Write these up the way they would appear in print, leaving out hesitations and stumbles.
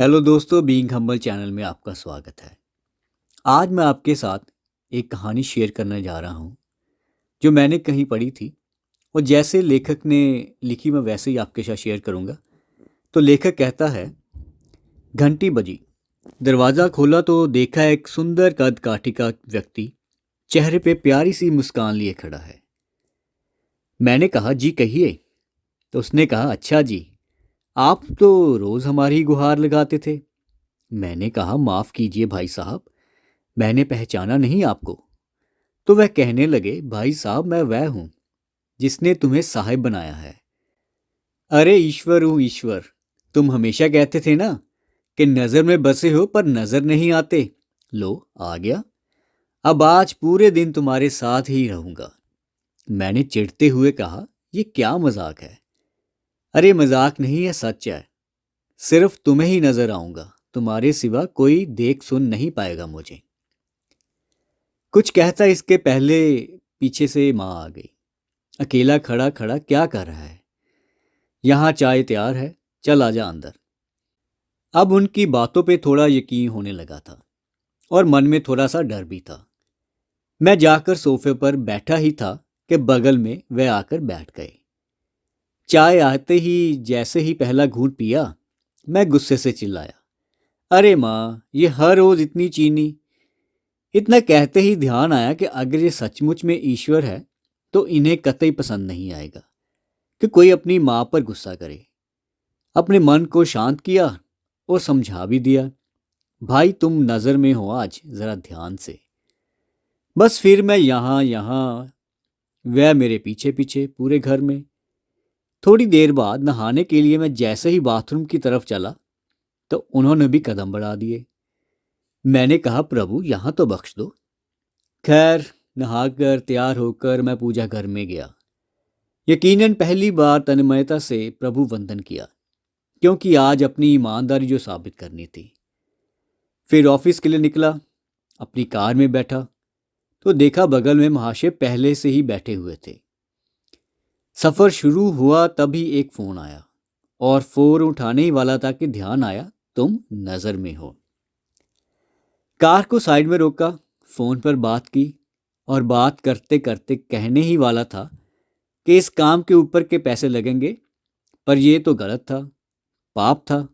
Hello दोस्तों, being humble channel में आपका स्वागत है। आज मैं आपके साथ एक कहानी शेयर करने जा रहा हूँ जो मैंने कहीं पढ़ी थी और जैसे लेखक ने लिखी मैं वैसे ही आपके साथ शेयर करूँगा। तो लेखक कहता है, घंटी बजी, दरवाज़ा खोला तो देखा एक सुंदर कद काठी का व्यक्ति चेहरे पे प्यारी सी मुस्कान लिए खड़ा है। मैंने कहा, जी कहिए। तो उसने कहा, अच्छा जी, आप तो रोज़ हमारी गुहार लगाते थे। मैंने कहा, माफ़ कीजिए भाई साहब, मैंने पहचाना नहीं आपको। तो वह कहने लगे, भाई साहब मैं वह हूं जिसने तुम्हें साहिब बनाया है। अरे ईश्वर हूँ ईश्वर, तुम हमेशा कहते थे ना कि नजर में बसे हो पर नजर नहीं आते। लो आ गया। अब आज पूरे दिन तुम्हारे साथ ही रहूंगा। मैंने चिढ़ते हुए कहा, यह क्या मजाक है। अरे मजाक नहीं है, सच है। सिर्फ तुम्हें ही नजर आऊंगा, तुम्हारे सिवा कोई देख सुन नहीं पाएगा मुझे। कुछ कहता इसके पहले पीछे से माँ आ गई। अकेला खड़ा खड़ा क्या कर रहा है? यहाँ चाय तैयार है, चल आजा अंदर। अब उनकी बातों पे थोड़ा यकीन होने लगा था और मन में थोड़ा सा डर भी था। मैं जाकर सोफे पर बैठा ही था कि बगल में वे आकर बैठ गए। चाय आते ही जैसे ही पहला घूंट पिया, मैं गुस्से से चिल्लाया, अरे माँ, ये हर रोज इतनी चीनी। इतना कहते ही ध्यान आया कि अगर ये सचमुच में ईश्वर है तो इन्हें कतई पसंद नहीं आएगा कि कोई अपनी माँ पर गुस्सा करे। अपने मन को शांत किया और समझा भी दिया, भाई तुम नज़र में हो आज, ज़रा ध्यान से। बस फिर मैं यहाँ यहाँ, वह मेरे पीछे पीछे पूरे घर में। थोड़ी देर बाद नहाने के लिए मैं जैसे ही बाथरूम की तरफ चला तो उन्होंने भी कदम बढ़ा दिए। मैंने कहा, प्रभु यहाँ तो बख्श दो। खैर, नहाकर तैयार होकर मैं पूजा घर में गया। यकीनन पहली बार तन्मयता से प्रभु वंदन किया, क्योंकि आज अपनी ईमानदारी जो साबित करनी थी। फिर ऑफिस के लिए निकला। अपनी कार में बैठा तो देखा बगल में महाशय पहले से ही बैठे हुए थे। सफर शुरू हुआ तभी एक फोन आया और फोन उठाने ही वाला था कि ध्यान आया तुम नजर में हो। कार को साइड में रोका, फोन पर बात की और बात करते करते कहने ही वाला था कि इस काम के ऊपर के पैसे लगेंगे, पर यह तो गलत था, पाप था।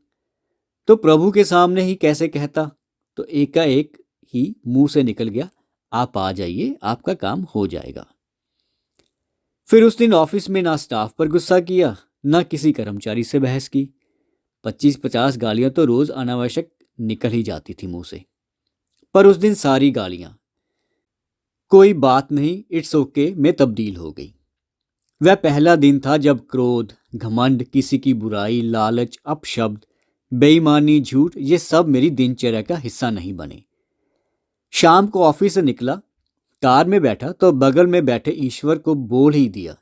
तो प्रभु के सामने ही कैसे कहता। तो एकाएक ही मुंह से निकल गया, आप आ जाइए, आपका काम हो जाएगा। फिर उस दिन ऑफिस में ना स्टाफ पर गुस्सा किया, ना किसी कर्मचारी से बहस की। 25-50 गालियां तो रोज अनावश्यक निकल ही जाती थी मुंह से, पर उस दिन सारी गालियां कोई बात नहीं, इट्स ओके में तब्दील हो गई। वह पहला दिन था जब क्रोध, घमंड, किसी की बुराई, लालच, अपशब्द, बेईमानी, झूठ, ये सब मेरी दिनचर्या का हिस्सा नहीं बने। शाम को ऑफिस से निकला, कार में बैठा तो बगल में बैठे ईश्वर को बोल ही दिया,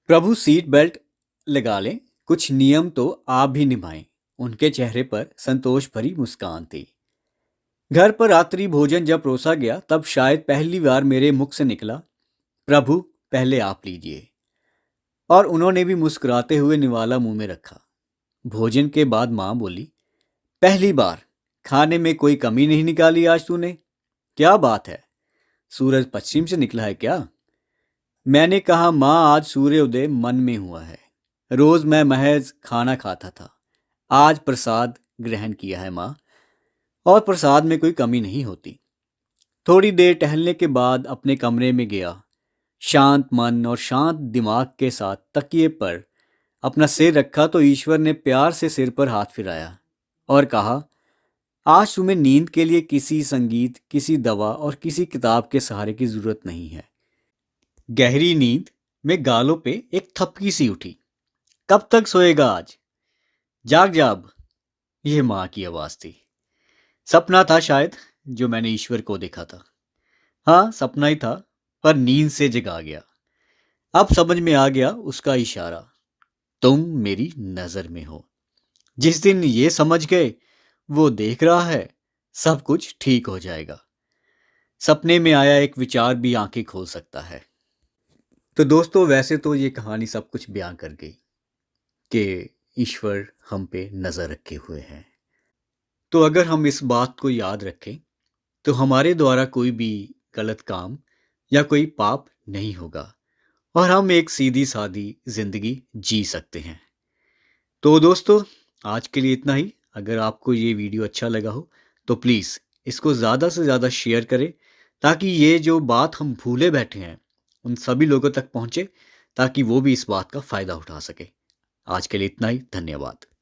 प्रभु सीट बेल्ट लगा लें, कुछ नियम तो आप भी निभाएं। उनके चेहरे पर संतोष भरी मुस्कान थी। घर पर रात्रि भोजन जब परोसा गया तब शायद पहली बार मेरे मुख से निकला, प्रभु पहले आप लीजिए। और उन्होंने भी मुस्कुराते हुए निवाला मुंह में रखा। भोजन के बाद माँ बोली, पहली बार खाने में कोई कमी नहीं निकाली आज तूने। क्या बात है, सूरज पश्चिम से निकला है क्या? मैंने कहा, माँ आज सूर्योदय मन में हुआ है। रोज मैं महज खाना खाता था, आज प्रसाद ग्रहण किया है माँ, और प्रसाद में कोई कमी नहीं होती। थोड़ी देर टहलने के बाद अपने कमरे में गया। शांत मन और शांत दिमाग के साथ तकिए पर अपना सिर रखा तो ईश्वर ने प्यार से सिर पर हाथ फिराया और कहा, आज तुम्हें नींद के लिए किसी संगीत, किसी दवा और किसी किताब के सहारे की जरूरत नहीं है। गहरी नींद में गालों पे एक थपकी सी उठी। कब तक सोएगा आज? जाग जाब। यह माँ की आवाज थी। सपना था शायद जो मैंने ईश्वर को देखा था। हाँ, सपना ही था, पर नींद से जगा गया। अब समझ में आ गया उसका इशारा, तुम मेरी नजर में हो। जिस दिन ये समझ गए, वो देख रहा है, सब कुछ ठीक हो जाएगा। सपने में आया एक विचार भी आंखें खोल सकता है। तो दोस्तों, वैसे तो ये कहानी सब कुछ बयां कर गई कि ईश्वर हम पे नजर रखे हुए हैं। तो अगर हम इस बात को याद रखें तो हमारे द्वारा कोई भी गलत काम या कोई पाप नहीं होगा और हम एक सीधी सादी जिंदगी जी सकते हैं। तो दोस्तों, आज के लिए इतना ही। अगर आपको ये वीडियो अच्छा लगा हो तो प्लीज़ इसको ज़्यादा से ज़्यादा शेयर करें, ताकि ये जो बात हम भूले बैठे हैं उन सभी लोगों तक पहुँचे, ताकि वो भी इस बात का फ़ायदा उठा सके। आज के लिए इतना ही। धन्यवाद।